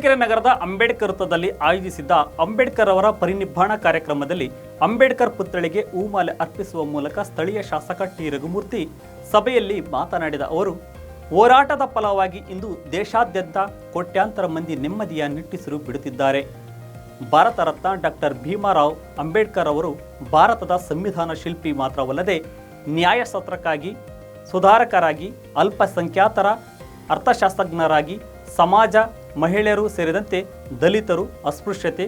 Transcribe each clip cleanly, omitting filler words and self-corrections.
ಚಳ್ಳಕೆರೆ ನಗರದ ಅಂಬೇಡ್ಕರ್ ವೃತ್ತದಲ್ಲಿ ಆಯೋಜಿಸಿದ್ದ ಅಂಬೇಡ್ಕರ್ ಅವರ ಪರಿನಿಬ್ಬಾಣ ಕಾರ್ಯಕ್ರಮದಲ್ಲಿ ಅಂಬೇಡ್ಕರ್ ಪುತ್ಥಳಿಗೆ ಹೂಮಾಲೆ ಅರ್ಪಿಸುವ ಮೂಲಕ ಸ್ಥಳೀಯ ಶಾಸಕ ಟಿ ರಘುಮೂರ್ತಿ ಸಭೆಯಲ್ಲಿ ಮಾತನಾಡಿದ ಅವರು, ಹೋರಾಟದ ಫಲವಾಗಿ ಇಂದು ದೇಶಾದ್ಯಂತ ಕೋಟ್ಯಾಂತರ ಮಂದಿ ನೆಮ್ಮದಿಯ ನಿಟ್ಟುಸಿರು ಬಿಡುತ್ತಿದ್ದಾರೆ. ಭಾರತ ರತ್ನ ಡಾಕ್ಟರ್ ಭೀಮರಾವ್ ಅಂಬೇಡ್ಕರ್ ಅವರು ಭಾರತದ ಸಂವಿಧಾನ ಶಿಲ್ಪಿ ಮಾತ್ರವಲ್ಲದೆ ನ್ಯಾಯಶಾಸ್ತ್ರಕ್ಕಾಗಿ, ಸುಧಾರಕರಾಗಿ, ಅಲ್ಪಸಂಖ್ಯಾತರ ಅರ್ಥಶಾಸ್ತ್ರಜ್ಞರಾಗಿ, ಸಮಾಜ, ಮಹಿಳೆಯರು ಸೇರಿದಂತೆ ದಲಿತರು, ಅಸ್ಪೃಶ್ಯತೆ,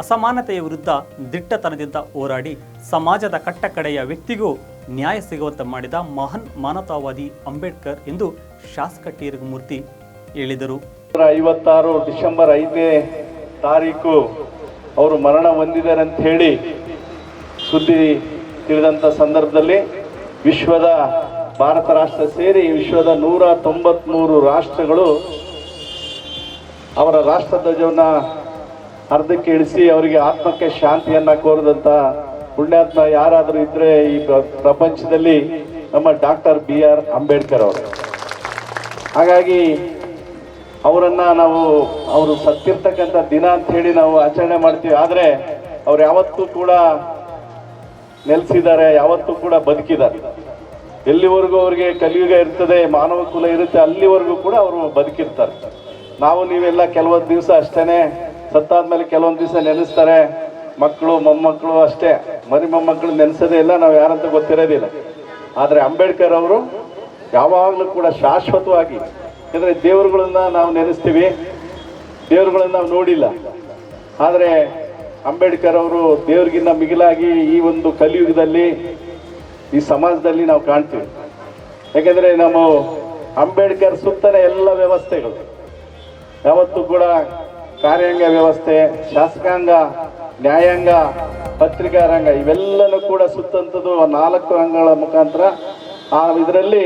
ಅಸಮಾನತೆಯ ವಿರುದ್ಧ ದಿಟ್ಟತನದಿಂದ ಹೋರಾಡಿ ಸಮಾಜದ ಕಟ್ಟಕಡೆಯ ವ್ಯಕ್ತಿಗೂ ನ್ಯಾಯ ಸಿಗುವಂತೆ ಮಾಡಿದ ಮಹಾನ್ ಮಾನವತಾವಾದಿ ಅಂಬೇಡ್ಕರ್ ಎಂದು ಶಾಸಕ ಟಿ ರಘುಮೂರ್ತಿ ಹೇಳಿದರು. 56 ಡಿಸೆಂಬರ್ 5ನೇ ತಾರೀಕು ಅವರು ಮರಣ ಹೊಂದಿದ್ದಾರೆ ಅಂತ ಹೇಳಿ ಸುದ್ದಿ ತಿಳಿದಂಥ ಸಂದರ್ಭದಲ್ಲಿ ವಿಶ್ವದ ಭಾರತ ರಾಷ್ಟ್ರ ಸೇರಿ ವಿಶ್ವದ 193 ರಾಷ್ಟ್ರಗಳು ಅವರ ರಾಷ್ಟ್ರಧ್ವಜವನ್ನು ಅರ್ಧಕ್ಕೆ ಇಳಿಸಿ ಅವರಿಗೆ ಆತ್ಮಕ್ಕೆ ಶಾಂತಿಯನ್ನು ಕೋರಿದಂಥ ಪುಣ್ಯಾತ್ಮ ಯಾರಾದರೂ ಇದ್ದರೆ ಈ ಪ್ರಪಂಚದಲ್ಲಿ ನಮ್ಮ ಡಾಕ್ಟರ್ BR ಅಂಬೇಡ್ಕರ್ ಅವರು. ಹಾಗಾಗಿ ಅವರನ್ನು ಅವರು ಸತ್ತಿರ್ತಕ್ಕಂಥ ದಿನ ಅಂತ ಹೇಳಿ ನಾವು ಆಚರಣೆ ಮಾಡ್ತೀವಿ. ಆದರೆ ಅವ್ರು ಯಾವತ್ತೂ ಕೂಡ ನೆಲೆಸಿದ್ದಾರೆ, ಯಾವತ್ತೂ ಕೂಡ ಬದುಕಿದ್ದಾರೆ. ಎಲ್ಲಿವರೆಗೂ ಅವರಿಗೆ ಕಲಿಯುಗ ಇರ್ತದೆ, ಮಾನವ ಕುಲ ಇರುತ್ತೆ, ಅಲ್ಲಿವರೆಗೂ ಕೂಡ ಅವರು ಬದುಕಿರ್ತಾರೆ. ನಾವು ನೀವೆಲ್ಲ ಕೆಲವೊಂದು ದಿವಸ ಅಷ್ಟೇ, ಸತ್ತಾದ್ಮೇಲೆ ಕೆಲವೊಂದು ದಿವಸ ನೆನೆಸ್ತಾರೆ, ಮಕ್ಕಳು ಮೊಮ್ಮಕ್ಕಳು ಅಷ್ಟೇ, ಮರಿ ಮೊಮ್ಮಕ್ಕಳು ನೆನೆಸೋದೇ ಇಲ್ಲ, ನಾವು ಯಾರಂತ ಗೊತ್ತಿರೋದಿಲ್ಲ. ಆದರೆ ಅಂಬೇಡ್ಕರ್ ಅವರು ಯಾವಾಗಲೂ ಕೂಡ ಶಾಶ್ವತವಾಗಿ, ಯಾಕಂದರೆ ದೇವರುಗಳನ್ನ ನಾವು ನೆನೆಸ್ತೀವಿ, ದೇವರುಗಳನ್ನ ನಾವು ನೋಡಿಲ್ಲ. ಆದರೆ ಅಂಬೇಡ್ಕರ್ ಅವರು ದೇವ್ರಿಗಿನ್ನ ಮಿಗಿಲಾಗಿ ಈ ಒಂದು ಕಲಿಯುಗದಲ್ಲಿ, ಈ ಸಮಾಜದಲ್ಲಿ ನಾವು ಕಾಣ್ತೀವಿ. ಯಾಕೆಂದರೆ ನಮ್ಮ ಅಂಬೇಡ್ಕರ್ ಸುತ್ತಲೇ ಎಲ್ಲ ವ್ಯವಸ್ಥೆಗಳು ಯಾವತ್ತೂ ಕೂಡ ಕಾರ್ಯಾಂಗ ವ್ಯವಸ್ಥೆ, ಶಾಸಕಾಂಗ, ನ್ಯಾಯಾಂಗ, ಪತ್ರಿಕಾ ರಂಗ ಇವೆಲ್ಲನೂ ಕೂಡ ಸುತ್ತಂಥದ್ದು 4 ಅಂಗಗಳ ಮುಖಾಂತರ. ಆ ಇದರಲ್ಲಿ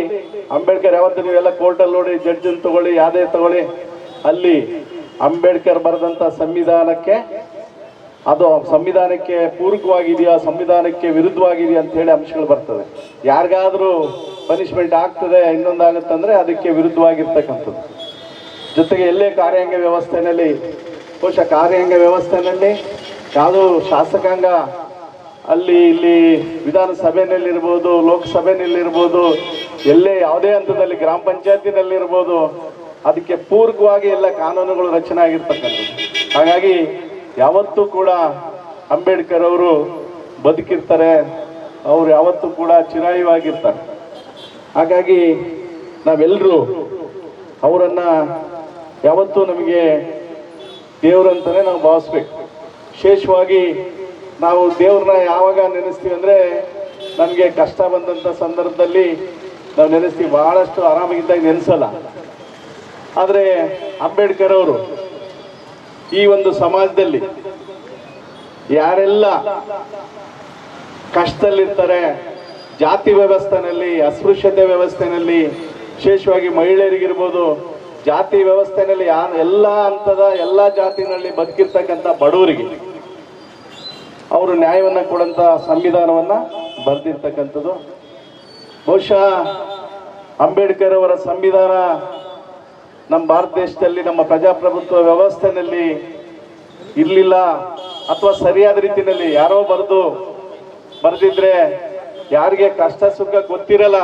ಅಂಬೇಡ್ಕರ್ ಯಾವತ್ತು ನೀವೆಲ್ಲ ಕೋರ್ಟಲ್ಲಿ ನೋಡಿ, ಜಡ್ಜನ್ನು ತಗೊಳ್ಳಿ, ಯಾವುದೇ ತಗೊಳ್ಳಿ, ಅಲ್ಲಿ ಅಂಬೇಡ್ಕರ್ ಬರೆದಂಥ ಸಂವಿಧಾನಕ್ಕೆ ಅದು ಸಂವಿಧಾನಕ್ಕೆ ಪೂರಕವಾಗಿದೆಯಾ, ಸಂವಿಧಾನಕ್ಕೆ ವಿರುದ್ಧವಾಗಿದೆಯಾ ಅಂತ ಹೇಳಿ ಅಂಶಗಳು ಬರ್ತದೆ. ಯಾರಿಗಾದರೂ ಪನಿಷ್ಮೆಂಟ್ ಆಗ್ತದೆ, ಇನ್ನೊಂದಾಗುತ್ತಂದರೆ ಅದಕ್ಕೆ ವಿರುದ್ಧವಾಗಿರ್ತಕ್ಕಂಥದ್ದು. ಜೊತೆಗೆ ಎಲ್ಲೇ ಕಾರ್ಯಾಂಗ ವ್ಯವಸ್ಥೆಯಲ್ಲಿ, ಬಹುಶಃ ಕಾರ್ಯಾಂಗ ವ್ಯವಸ್ಥೆಯಲ್ಲಿ ಯಾವುದೋ ಶಾಸಕಾಂಗ ಅಲ್ಲಿ ಇಲ್ಲಿ ವಿಧಾನಸಭೆಯಲ್ಲಿರ್ಬೋದು, ಲೋಕಸಭೆಯಲ್ಲಿರ್ಬೋದು, ಎಲ್ಲೇ ಯಾವುದೇ ಹಂತದಲ್ಲಿ ಗ್ರಾಮ ಪಂಚಾಯತಿನಲ್ಲಿರ್ಬೋದು, ಅದಕ್ಕೆ ಪೂರಕವಾಗಿ ಎಲ್ಲ ಕಾನೂನುಗಳು ರಚನೆ ಆಗಿರ್ತಕ್ಕಂಥದ್ದು. ಹಾಗಾಗಿ ಯಾವತ್ತೂ ಕೂಡ ಅಂಬೇಡ್ಕರ್ ಅವರು ಬದುಕಿರ್ತಾರೆ, ಅವರು ಯಾವತ್ತೂ ಕೂಡ ಚಿರಾಯುವಾಗಿರ್ತಾರೆ. ಹಾಗಾಗಿ ನಾವೆಲ್ಲರೂ ಅವರನ್ನು ಯಾವತ್ತೂ ನಮಗೆ ದೇವರಂತಲೇ ನಾವು ಭಾವಿಸ್ಬೇಕು. ವಿಶೇಷವಾಗಿ ನಾವು ದೇವ್ರನ್ನ ಯಾವಾಗ ನೆನೆಸ್ತೀವಿ ಅಂದರೆ, ನಮಗೆ ಕಷ್ಟ ಬಂದಂಥ ಸಂದರ್ಭದಲ್ಲಿ ನಾವು ನೆನೆಸ್ತೀವಿ, ಬಹಳಷ್ಟು ಆರಾಮಾಗಿದ್ದಾಗ ನೆನೆಸಲ್ಲ. ಆದರೆ ಅಂಬೇಡ್ಕರ್ ಅವರು ಈ ಒಂದು ಸಮಾಜದಲ್ಲಿ ಯಾರೆಲ್ಲ ಕಷ್ಟದಲ್ಲಿರ್ತಾರೆ, ಜಾತಿ ವ್ಯವಸ್ಥೆಯಲ್ಲಿ, ಅಸ್ಪೃಶ್ಯತೆ ವ್ಯವಸ್ಥೆಯಲ್ಲಿ, ವಿಶೇಷವಾಗಿ ಮಹಿಳೆಯರಿಗಿರ್ಬೋದು, ಜಾತಿ ವ್ಯವಸ್ಥೆಯಲ್ಲಿ ಎಲ್ಲ ಹಂತದ ಎಲ್ಲ ಜಾತಿನಲ್ಲಿ ಬದುಕಿರ್ತಕ್ಕಂಥ ಬಡವರಿಗೆ ಅವರು ನ್ಯಾಯವನ್ನು ಕೊಡಂಥ ಸಂವಿಧಾನವನ್ನು ಬರೆದಿರ್ತಕ್ಕಂಥದ್ದು. ಬಹುಶಃ ಅಂಬೇಡ್ಕರ್ ಅವರ ಸಂವಿಧಾನ ನಮ್ಮ ಭಾರತ ದೇಶದಲ್ಲಿ, ನಮ್ಮ ಪ್ರಜಾಪ್ರಭುತ್ವ ವ್ಯವಸ್ಥೆಯಲ್ಲಿ ಇರಲಿಲ್ಲ, ಅಥವಾ ಸರಿಯಾದ ರೀತಿಯಲ್ಲಿ ಯಾರೋ ಬರೆದಿದ್ರೆ ಯಾರಿಗೆ ಕಷ್ಟ ಸುಖ ಗೊತ್ತಿರಲ್ಲ.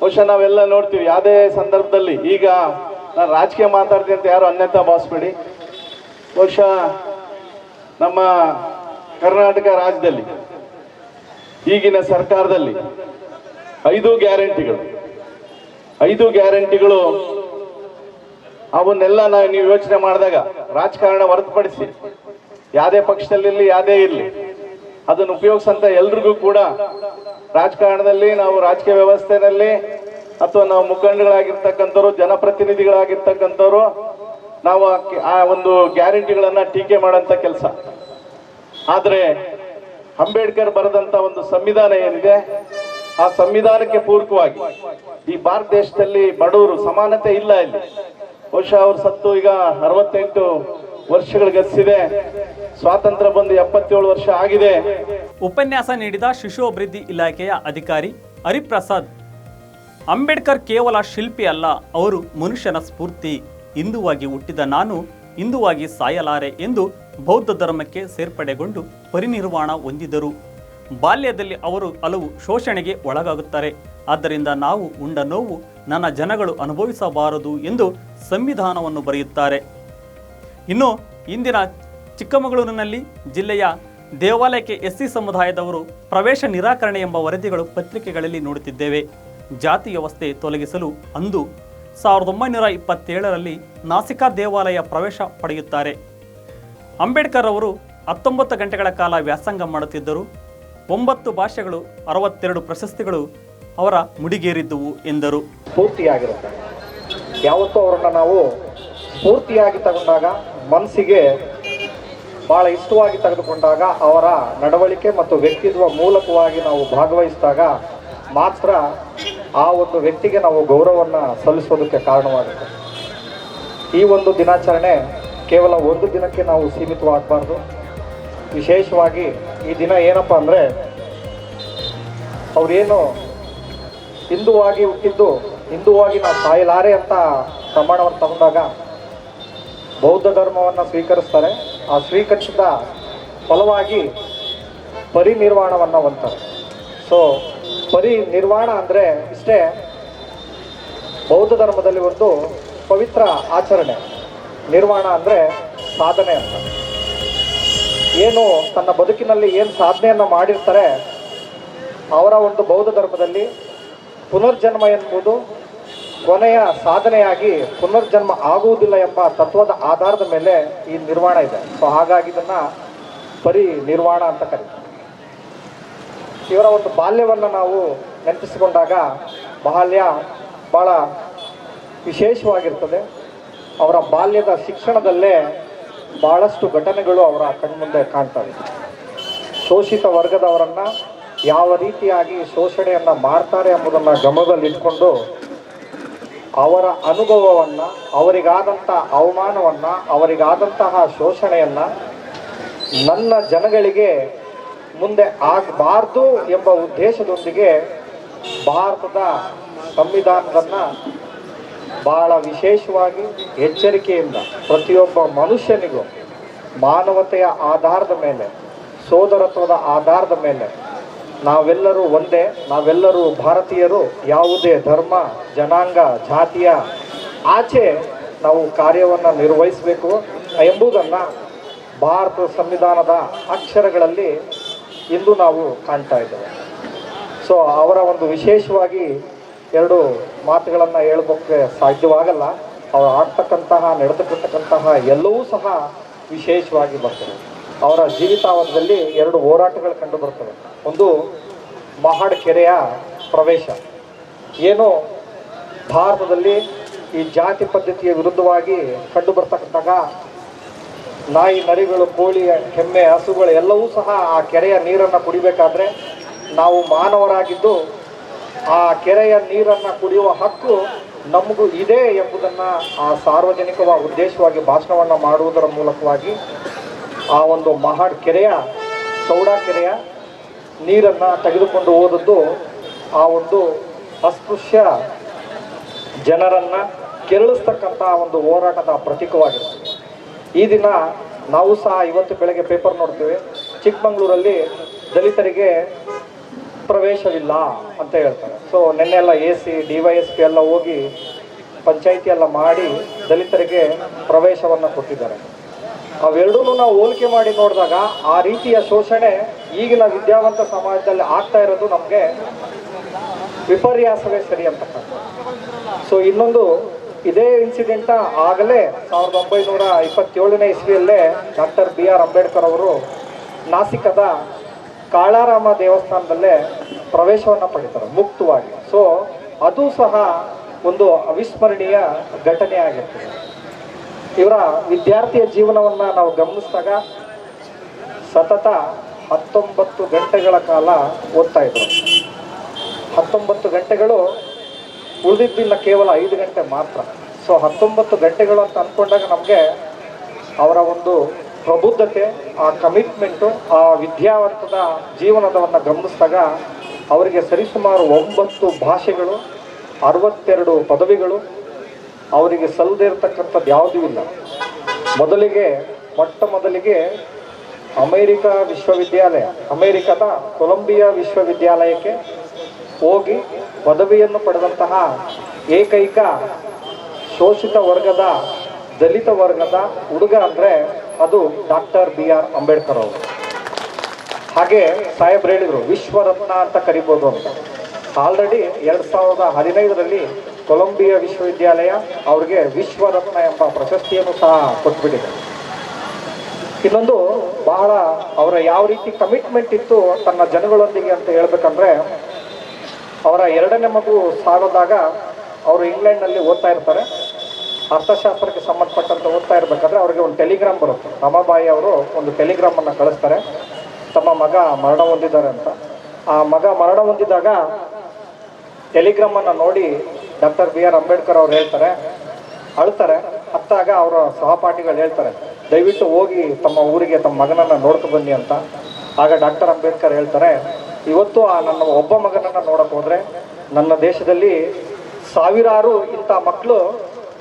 ಬಹುಶಃ ನಾವೆಲ್ಲ ನೋಡ್ತೀವಿ ಯಾವುದೇ ಸಂದರ್ಭದಲ್ಲಿ. ಈಗ ನಾನು ರಾಜಕೀಯ ಮಾತಾಡ್ತೀನಿ ಅಂತ ಯಾರು ಅನ್ಯತಾ ಭಾವಿಸ್ಬೇಡಿ. ಬಹುಶಃ ನಮ್ಮ ಕರ್ನಾಟಕ ರಾಜ್ಯದಲ್ಲಿ ಈಗಿನ ಸರ್ಕಾರದಲ್ಲಿ 5 ಗ್ಯಾರಂಟಿಗಳು ಅವನ್ನೆಲ್ಲ ನೀವು ಯೋಚನೆ ಮಾಡಿದಾಗ, ರಾಜಕಾರಣ ಹೊರತುಪಡಿಸಿ ಯಾವುದೇ ಪಕ್ಷದಲ್ಲಿರಲಿ, ಯಾವುದೇ ಇರಲಿ, ಅದನ್ನು ಉಪಯೋಗಿಸಂತ ಎಲ್ರಿಗೂ ಕೂಡ ರಾಜಕಾರಣದಲ್ಲಿ, ನಾವು ರಾಜಕೀಯ ವ್ಯವಸ್ಥೆಯಲ್ಲಿ, ಅಥವಾ ನಾವು ಮುಖಂಡಗಳಾಗಿರ್ತಕ್ಕಂಥವ್ರು, ಜನಪ್ರತಿನಿಧಿಗಳಾಗಿರ್ತಕ್ಕಂಥವ್ರು, ನಾವು ಆ ಒಂದು ಗ್ಯಾರಂಟಿಗಳನ್ನು ಟೀಕೆ ಮಾಡೋಂಥ ಕೆಲಸ. ಆದರೆ ಅಂಬೇಡ್ಕರ್ ಬರೆದಂಥ ಒಂದು ಸಂವಿಧಾನ ಏನಿದೆ, ಆ ಸಂವಿಧಾನಕ್ಕೆ ಪೂರಕವಾಗಿ ಈ ಭಾರತ ದೇಶದಲ್ಲಿ ಬಡವರು ಸಮಾನತೆ ಇಲ್ಲ. ಇಲ್ಲಿ ಬಹುಶಃ ಅವರು ಸತ್ತು ಈಗ 68 ವರ್ಷಗಳು ಗತಿಸಿದೆ. ಸ್ವಾತಂತ್ರ್ಯ ಬಂದು 77 ವರ್ಷ ಆಗಿದೆ. ಉಪನ್ಯಾಸ ನೀಡಿದ ಶಿಶು ಅಭಿವೃದ್ಧಿ ಇಲಾಖೆಯ ಅಧಿಕಾರಿ ಹರಿಪ್ರಸಾದ್, ಅಂಬೇಡ್ಕರ್ ಕೇವಲ ಶಿಲ್ಪಿ ಅಲ್ಲ, ಅವರು ಮನುಷ್ಯನ ಸ್ಫೂರ್ತಿ. ಹಿಂದುವಾಗಿ ಹುಟ್ಟಿದ ನಾನು ಹಿಂದುವಾಗಿ ಸಾಯಲಾರೆ ಎಂದು ಬೌದ್ಧ ಧರ್ಮಕ್ಕೆ ಸೇರ್ಪಡೆಗೊಂಡು ಪರಿನಿರ್ವಾಣ ಹೊಂದಿದರು. ಬಾಲ್ಯದಲ್ಲಿ ಅವರು ಹಲವು ಶೋಷಣೆಗೆ ಒಳಗಾಗುತ್ತಾರೆ. ಆದ್ದರಿಂದ ನಾವು ಉಂಡ ನೋವು ನನ್ನ ಜನಗಳು ಅನುಭವಿಸಬಾರದು ಎಂದು ಸಂವಿಧಾನವನ್ನು ಬರೆಯುತ್ತಾರೆ. ಇನ್ನು ಇಂದಿನ ಚಿಕ್ಕಮಗಳೂರಿನಲ್ಲಿ ಜಿಲ್ಲೆಯ ದೇವಾಲಯಕ್ಕೆ ಎಸ್ಸಿ ಸಮುದಾಯದವರು ಪ್ರವೇಶ ನಿರಾಕರಣೆ ಎಂಬ ವರದಿಗಳು ಪತ್ರಿಕೆಗಳಲ್ಲಿ ನೋಡುತ್ತಿದ್ದೇವೆ. ಜಾತಿ ವ್ಯವಸ್ಥೆ ತೊಲಗಿಸಲು ಅಂದು 1927ರಲ್ಲಿ ನಾಸಿಕಾ ದೇವಾಲಯ ಪ್ರವೇಶ ಪಡೆಯುತ್ತಾರೆ. ಅಂಬೇಡ್ಕರ್ ಅವರು 19 ಗಂಟೆಗಳ ಕಾಲ ವ್ಯಾಸಂಗ ಮಾಡುತ್ತಿದ್ದರು. 9 ಭಾಷೆಗಳು 62 ಪ್ರಶಸ್ತಿಗಳು ಅವರ ಮುಡಿಗೇರಿದ್ದುವು ಎಂದರು. ಸ್ಫೂರ್ತಿಯಾಗಿರುತ್ತೆ. ಯಾವತ್ತೂ ಅವರನ್ನು ನಾವು ಸ್ಫೂರ್ತಿಯಾಗಿ ತಗೊಂಡಾಗ, ಮನಸ್ಸಿಗೆ ಭಾಳ ಇಷ್ಟವಾಗಿ ತೆಗೆದುಕೊಂಡಾಗ, ಅವರ ನಡವಳಿಕೆ ಮತ್ತು ವ್ಯಕ್ತಿತ್ವ ಮೂಲಕವಾಗಿ ನಾವು ಭಾಗವಹಿಸಿದಾಗ ಮಾತ್ರ ಆ ಒಂದು ವ್ಯಕ್ತಿಗೆ ನಾವು ಗೌರವವನ್ನು ಸಲ್ಲಿಸೋದಕ್ಕೆ ಕಾರಣವಾಗುತ್ತೆ. ಈ ಒಂದು ದಿನಾಚರಣೆ ಕೇವಲ ಒಂದು ದಿನಕ್ಕೆ ನಾವು ಸೀಮಿತವಾಗಬಾರ್ದು. ವಿಶೇಷವಾಗಿ ಈ ದಿನ ಏನಪ್ಪ ಅಂದರೆ, ಅವರೇನು ಹಿಂದುವಾಗಿ ಹುಟ್ಟಿದ್ದು ಹಿಂದುವಾಗಿ ನಾವು ಸಾಯಲಾರೆ ಅಂತ ಪ್ರಮಾಣವನ್ನು ತಗೊಂಡಾಗ ಬೌದ್ಧ ಧರ್ಮವನ್ನು ಸ್ವೀಕರಿಸ್ತಾರೆ. ಆ ಸ್ವೀಕರಿಸಿದ ಫಲವಾಗಿ ಪರಿನಿರ್ವಾಣವನ್ನು ಹೊಂದ್ತಾರೆ. ಸೊ ಪರಿನಿರ್ವಾಣ ಅಂದರೆ ಇಷ್ಟೇ, ಬೌದ್ಧ ಧರ್ಮದಲ್ಲಿ ಒಂದು ಪವಿತ್ರ ಆಚರಣೆ. ನಿರ್ವಾಣ ಅಂದರೆ ಸಾಧನೆ ಅಂತ. ಏನು ತನ್ನ ಬದುಕಿನಲ್ಲಿ ಏನು ಸಾಧನೆಯನ್ನು ಮಾಡಿರ್ತಾರೆ, ಅವರ ಒಂದು ಬೌದ್ಧ ಧರ್ಮದಲ್ಲಿ ಪುನರ್ಜನ್ಮ ಎನ್ನುವುದು ಕೊನೆಯ ಸಾಧನೆಯಾಗಿ ಪುನರ್ಜನ್ಮ ಆಗುವುದಿಲ್ಲ ಎಂಬ ತತ್ವದ ಆಧಾರದ ಮೇಲೆ ಈ ನಿರ್ವಾಣ ಇದೆ. ಸೊ ಹಾಗಾಗಿ ಇದನ್ನು ಪರಿನಿರ್ವಾಣ ಅಂತ ಕರೀತಾರೆ. ಇವರ ಒಂದು ಬಾಲ್ಯವನ್ನು ನಾವು ನೆನಪಿಸಿಕೊಂಡಾಗ ಬಾಲ್ಯ ಭಾಳ ವಿಶೇಷವಾಗಿರ್ತದೆ. ಅವರ ಬಾಲ್ಯದ ಶಿಕ್ಷಣದಲ್ಲೇ ಭಾಳಷ್ಟು ಘಟನೆಗಳು ಅವರ ಕಣ್ಮುಂದೆ ಕಾಣ್ತವೆ. ಶೋಷಿತ ವರ್ಗದವರನ್ನು ಯಾವ ರೀತಿಯಾಗಿ ಶೋಷಣೆಯನ್ನು ಮಾಡ್ತಾರೆ ಎಂಬುದನ್ನು ಗಮನದಲ್ಲಿಟ್ಕೊಂಡು ಅವರ ಅನುಭವವನ್ನು, ಅವರಿಗಾದಂಥ ಅವಮಾನವನ್ನು, ಅವರಿಗಾದಂತಹ ಶೋಷಣೆಯನ್ನು ನನ್ನ ಜನಗಳಿಗೆ ಮುಂದೆ ಆಗಬಾರ್ದು ಎಂಬ ಉದ್ದೇಶದೊಂದಿಗೆ ಭಾರತದ ಸಂವಿಧಾನವನ್ನು ಭಾಳ ವಿಶೇಷವಾಗಿ ಎಚ್ಚರಿಕೆಯಿಂದ ಪ್ರತಿಯೊಬ್ಬ ಮನುಷ್ಯನಿಗೂ ಮಾನವತೆಯ ಆಧಾರದ ಮೇಲೆ, ಸೋದರತ್ವದ ಆಧಾರದ ಮೇಲೆ ನಾವೆಲ್ಲರೂ ಒಂದೇ, ನಾವೆಲ್ಲರೂ ಭಾರತೀಯರು, ಯಾವುದೇ ಧರ್ಮ, ಜನಾಂಗ, ಜಾತಿಯ ಆಚೆ ನಾವು ಕಾರ್ಯವನ್ನು ನಿರ್ವಹಿಸಬೇಕು ಎಂಬುದನ್ನು ಭಾರತ ಸಂವಿಧಾನದ ಅಕ್ಷರಗಳಲ್ಲಿ ಇಂದು ನಾವು ಕಾಣ್ತಾ ಇದ್ದೇವೆ. ಸೊ ಅವರ ಒಂದು ವಿಶೇಷವಾಗಿ 2 ಮಾತುಗಳನ್ನು ಹೇಳೋಕ್ಕೆ ಸಾಧ್ಯವಾಗಲ್ಲ. ಅವರು ಆಡ್ತಕ್ಕಂತಹ, ನಡೆದುಕೊಳ್ತಕ್ಕಂತಹ ಎಲ್ಲವೂ ಸಹ ವಿಶೇಷವಾಗಿ ಬರ್ತದೆ. ಅವರ ಜೀವಿತಾವಧಿಯಲ್ಲಿ 2 ಹೋರಾಟಗಳು ಕಂಡು ಬರ್ತವೆ. ಒಂದು ಮಹಾಡ್ ಕೆರೆಯ ಪ್ರವೇಶ. ಏನು ಭಾರತದಲ್ಲಿ ಈ ಜಾತಿ ಪದ್ಧತಿಯ ವಿರುದ್ಧವಾಗಿ ಕಂಡು ಬರ್ತಕ್ಕಂತಾಗ ನಾಯಿ, ನರಿಗಳು, ಕೋಳಿ, ಎಮ್ಮೆ, ಹಸುಗಳು ಎಲ್ಲವೂ ಸಹ ಆ ಕೆರೆಯ ನೀರನ್ನು ಕುಡಿಬೇಕಾದ್ರೆ ನಾವು ಮಾನವರಾಗಿದ್ದು ಆ ಕೆರೆಯ ನೀರನ್ನು ಕುಡಿಯುವ ಹಕ್ಕು ನಮಗೂ ಇದೆ ಎಂಬುದನ್ನು ಆ ಸಾರ್ವಜನಿಕವಾಗಿ ಉದ್ದೇಶವಾಗಿ ಭಾಷಣವನ್ನು ಮಾಡುವುದರ ಮೂಲಕವಾಗಿ ಆ ಒಂದು ಮಹಾಡ್ ಕೆರೆಯ, ಚೌಡಾ ಕೆರೆಯ ನೀರನ್ನು ತೆಗೆದುಕೊಂಡು ಹೋದದ್ದು ಆ ಒಂದು ಅಸ್ಪೃಶ್ಯ ಜನರನ್ನು ಕೆರಳಿಸ್ತಕ್ಕಂಥ ಒಂದು ಹೋರಾಟದ ಪ್ರತೀಕವಾಗಿರ್ತದೆ. ಈ ದಿನ ನಾವು ಸಹ ಇವತ್ತು ಬೆಳಗ್ಗೆ ಪೇಪರ್ ನೋಡ್ತೀವಿ, ಚಿಕ್ಕಮಗಳೂರಲ್ಲಿ ದಲಿತರಿಗೆ ಪ್ರವೇಶವಿಲ್ಲ ಅಂತ ಹೇಳ್ತಾರೆ. ಸೊ ನಿನ್ನೆ ಎಲ್ಲ AC, DYSP ಎಲ್ಲ ಹೋಗಿ ಪಂಚಾಯಿತಿ ಎಲ್ಲ ಮಾಡಿ ದಲಿತರಿಗೆ ಪ್ರವೇಶವನ್ನು ಕೊಟ್ಟಿದ್ದಾರೆ. ಅವೆರಡೂ ನಾವು ಹೋಲಿಕೆ ಮಾಡಿ ನೋಡಿದಾಗ ಆ ರೀತಿಯ ಶೋಷಣೆ ಈಗಿನ ವಿದ್ಯಾವಂತ ಸಮಾಜದಲ್ಲಿ ಆಗ್ತಾ ಇರೋದು ನಮಗೆ ವಿಪರ್ಯಾಸವೇ ಸರಿ ಅಂತ ಕಾಣ್ತದೆ. ಸೊ ಇನ್ನೊಂದು ಇದೇ ಇನ್ಸಿಡೆಂಟ ಆಗಲೇ 1927ನೇ ಇಸ್ವಿಯಲ್ಲೇ ಡಾಕ್ಟರ್ BR ಅಂಬೇಡ್ಕರ್ ಅವರು ನಾಸಿಕದ ಕಾಳಾರಾಮ ದೇವಸ್ಥಾನದಲ್ಲೇ ಪ್ರವೇಶವನ್ನು ಪಡಿತಾರೆ ಮುಕ್ತವಾಗಿ. ಸೊ ಅದು ಸಹ ಒಂದು ಅವಿಸ್ಮರಣೀಯ ಘಟನೆ ಆಗಿರ್ತದೆ. ಇವರ ವಿದ್ಯಾರ್ಥಿಯ ಜೀವನವನ್ನು ನಾವು ಗಮನಿಸಿದಾಗ ಸತತ 19 ಗಂಟೆಗಳ ಕಾಲ ಓದ್ತಾ ಇದ್ರು. 19 ಗಂಟೆಗಳು, ಉಳಿದಿದ್ದಿಲ್ಲ ಕೇವಲ 5 ಗಂಟೆ ಮಾತ್ರ. ಸೊ 19 ಗಂಟೆಗಳು ಅಂತ ಅಂದ್ಕೊಂಡಾಗ ನಮಗೆ ಅವರ ಒಂದು ಪ್ರಬುದ್ಧತೆ, ಆ ಕಮಿಟ್ಮೆಂಟು, ಆ ವಿದ್ಯಾವಂತದ ಜೀವನದವನ್ನು ಗಮನಿಸಿದಾಗ ಅವರಿಗೆ ಸರಿಸುಮಾರು 9 ಭಾಷೆಗಳು, 62 ಪದವಿಗಳು, ಅವರಿಗೆ ಸಲ್ಲದೇ ಇರತಕ್ಕಂಥದ್ದು ಯಾವುದೂ ಇಲ್ಲ. ಮೊಟ್ಟ ಮೊದಲಿಗೆ ಅಮೆರಿಕದ ಕೊಲಂಬಿಯಾ ವಿಶ್ವವಿದ್ಯಾಲಯಕ್ಕೆ ಹೋಗಿ ಪದವಿಯನ್ನು ಪಡೆದಂತಹ ಏಕೈಕ ಶೋಷಿತ ವರ್ಗದ ದಲಿತ ವರ್ಗದ ಹುಡುಗ ಅಂದರೆ ಅದು ಡಾಕ್ಟರ್ BR ಅಂಬೇಡ್ಕರ್ ಅವರು. ಹಾಗೆ ಸಾಹೇಬ್ರು ಹೇಳಿದರು ವಿಶ್ವರತ್ನ ಅಂತ ಕರಿಬೋದು ಅಂತ. ಆಲ್ರೆಡಿ 2015ರಲ್ಲಿ ಕೊಲಂಬಿಯಾ ವಿಶ್ವವಿದ್ಯಾಲಯ ಅವ್ರಿಗೆ ವಿಶ್ವರತ್ನ ಎಂಬ ಪ್ರಶಸ್ತಿಯನ್ನು ಸಹ ಕೊಟ್ಬಿಟ್ಟಿದೆ. ಇನ್ನೊಂದು ಬಹಳ ಅವರ ಯಾವ ರೀತಿ ಕಮಿಟ್ಮೆಂಟ್ ಇತ್ತು ತನ್ನ ಜನಗಳೊಂದಿಗೆ ಅಂತ ಹೇಳ್ಬೇಕಂದ್ರೆ, ಅವರ 2ನೇ ಮಗು ಸಾಗೋದಾಗ ಅವರು ಇಂಗ್ಲೆಂಡ್ನಲ್ಲಿ ಓದ್ತಾ ಇರ್ತಾರೆ. ಅರ್ಥಶಾಸ್ತ್ರಕ್ಕೆ ಸಂಬಂಧಪಟ್ಟಂತೆ ಓದ್ತಾ ಇರಬೇಕಾದ್ರೆ ಅವ್ರಿಗೆ ಒಂದು ಟೆಲಿಗ್ರಾಮ್ ಬರುತ್ತೆ. ರಮಾಬಾಯಿ ಅವರು ಒಂದು ಟೆಲಿಗ್ರಾಮನ್ನು ಕಳಿಸ್ತಾರೆ, ತಮ್ಮ ಮಗ ಮರಣ ಹೊಂದಿದ್ದಾರೆ ಅಂತ. ಆ ಮಗ ಮರಣ ಹೊಂದಿದಾಗ ಟೆಲಿಗ್ರಾಮನ್ನು ನೋಡಿ ಡಾಕ್ಟರ್ BR ಅಂಬೇಡ್ಕರ್ ಅವ್ರು ಅಳ್ತಾರೆ. ಅತ್ತಾಗ ಅವರ ಸಹಪಾಠಿಗಳು ಹೇಳ್ತಾರೆ, ದಯವಿಟ್ಟು ಹೋಗಿ ತಮ್ಮ ಊರಿಗೆ ತಮ್ಮ ಮಗನನ್ನು ನೋಡ್ಕೊ ಬನ್ನಿ ಅಂತ. ಆಗ ಡಾಕ್ಟರ್ ಅಂಬೇಡ್ಕರ್ ಹೇಳ್ತಾರೆ, ಇವತ್ತು ನನ್ನ ಒಬ್ಬ ಮಗನನ್ನು ನೋಡಕ್ಕೆ ಹೋದರೆ ನನ್ನ ದೇಶದಲ್ಲಿ ಸಾವಿರಾರು ಇಂಥ ಮಕ್ಕಳು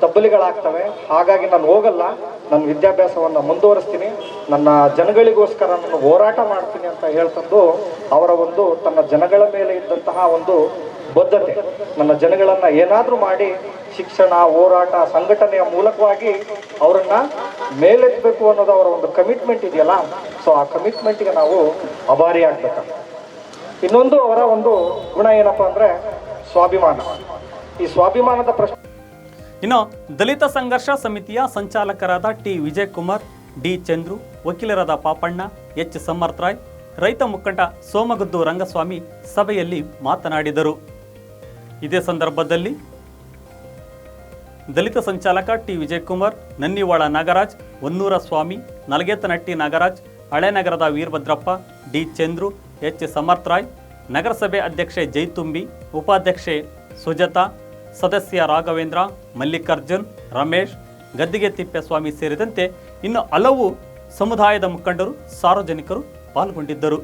ತಬ್ಬಲಿಗಳಾಗ್ತವೆ. ಹಾಗಾಗಿ ನಾನು ಹೋಗಲ್ಲ, ನನ್ನ ವಿದ್ಯಾಭ್ಯಾಸವನ್ನು ಮುಂದುವರಿಸ್ತೀನಿ, ನನ್ನ ಜನಗಳಿಗೋಸ್ಕರ ನಾನು ಹೋರಾಟ ಮಾಡ್ತೀನಿ ಅಂತ ಹೇಳ್ತಂದು ಅವರ ಒಂದು ತನ್ನ ಜನಗಳ ಮೇಲೆ ಇದ್ದಂತಹ ಒಂದು ಬದ್ಧತೆ, ನನ್ನ ಜನಗಳನ್ನು ಏನಾದರೂ ಮಾಡಿ ಶಿಕ್ಷಣ, ಹೋರಾಟ, ಸಂಘಟನೆಯ ಮೂಲಕವಾಗಿ ಅವರನ್ನು ಮೇಲೆತ್ತಬೇಕು ಅನ್ನೋದು ಅವರ ಒಂದು ಕಮಿಟ್ಮೆಂಟ್ ಇದೆಯಲ್ಲ. ಸೊ ಆ ಕಮಿಟ್ಮೆಂಟ್ಗೆ ನಾವು ಅಭಾರಿ ಆಗ್ಬೇಕಾಗ್ತದೆ. ಇನ್ನೊಂದು ಅವರ ಒಂದು ಗುಣ ಏನಪ್ಪ ಅಂದರೆ ಸ್ವಾಭಿಮಾನ. ಈ ಸ್ವಾಭಿಮಾನದ ಪ್ರಶ್ನೆ. ಇನ್ನು ದಲಿತ ಸಂಘರ್ಷ ಸಮಿತಿಯ ಸಂಚಾಲಕರಾದ ಟಿ ವಿಜಯಕುಮಾರ್, ಡಿ ಚಂದ್ರು, ವಕೀಲರಾದ ಪಾಪಣ್ಣ, ಎಚ್ ಸಮರ್ಥರಾಯ್, ರೈತ ಮುಖಂಡ ಸೋಮಗುದ್ದು ರಂಗಸ್ವಾಮಿ ಸಭೆಯಲ್ಲಿ ಮಾತನಾಡಿದರು. ಇದೇ ಸಂದರ್ಭದಲ್ಲಿ ದಲಿತ ಸಂಚಾಲಕ ಟಿ ವಿಜಯಕುಮಾರ್, ನನ್ನಿವಾಳ ನಾಗರಾಜ್, ಹೊನ್ನೂರ ಸ್ವಾಮಿ, ನಲಗೇತನಟ್ಟಿ ನಾಗರಾಜ್, ಹಳೆನಗರದ ವೀರಭದ್ರಪ್ಪ, ಡಿ ಚಂದ್ರು, ಎಚ್ ಸಮರ್ಥರಾಯ್, ನಗರಸಭೆ ಅಧ್ಯಕ್ಷೆ ಜೈತುಂಬಿ, ಉಪಾಧ್ಯಕ್ಷೆ ಸುಜಾತಾ, ಸದಸ್ಯ ರಾಘವೇಂದ್ರ, ಮಲ್ಲಿಕಾರ್ಜುನ್, ರಮೇಶ್, ಗದ್ದಿಗೆ ತಿಪ್ಪೇಸ್ವಾಮಿ ಸೇರಿದಂತೆ ಇನ್ನು ಹಲವು ಸಮುದಾಯದ ಮುಖಂಡರು, ಸಾರ್ವಜನಿಕರು ಪಾಲ್ಗೊಂಡಿದ್ದರು.